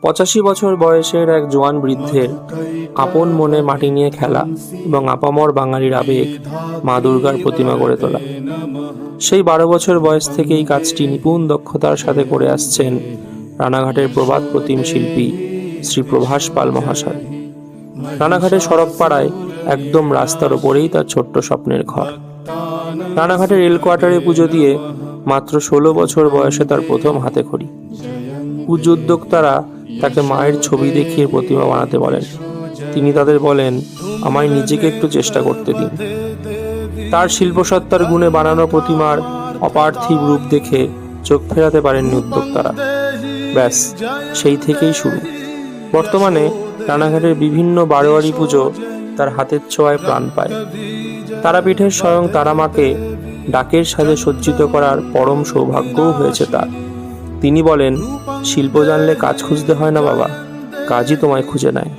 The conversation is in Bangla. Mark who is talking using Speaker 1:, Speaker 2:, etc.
Speaker 1: 85 বছর বয়সের এক জোয়ান বৃদ্ধের আপন মনে মাটি নিয়ে খেলা এবং আপামর বাঙালির আবেগ মা দুর্গার প্রতিমা গড়ে তোলা। সেই 12 বছর বয়স থেকেই কাজটি নিপুণ দক্ষতার সাথে করে আসছেন রানাঘাটের প্রবাদ প্রতিম শিল্পী শ্রী প্রভাস পাল মহাশয়। রানাঘাটের সড়ক পাড়ায় একদম রাস্তার ওপরেই তার ছোট্ট স্বপ্নের ঘর। রানাঘাটের রেল কোয়ার্টারে পুজো দিয়ে মাত্র 16 বছর বয়সে তার প্রথম হাতে খড়ি। পুজো উদ্যোক্তারা তাকে মায়ের ছবি দেখিয়ে প্রতিমা বানাতে বলেন। তিনি তাদের বলেন, আমায় নিজেকে একটু চেষ্টা করতে দিন। তার শিল্পসত্তার গুণে বানানো প্রতিমার অপার্থিব রূপ দেখে চোখ ফেরাতে পারেননি উদ্যোক্তারা। ব্যাস, সেই থেকেই শুরু। বর্তমানে রানাঘাটের বিভিন্ন বারোয়ারি পুজো তার হাতের ছোঁয়ায় প্রাণ পায়। তারাপীঠের স্বয়ং তারামাকে ডাকের সাজে সজ্জিত করার পরম সৌভাগ্যও হয়েছে তার। তিনি বলেন, শিল্প জানলে কাজ খুঁজতে হয় না বাবা, কাজই তোমায় খুঁজে নেয়।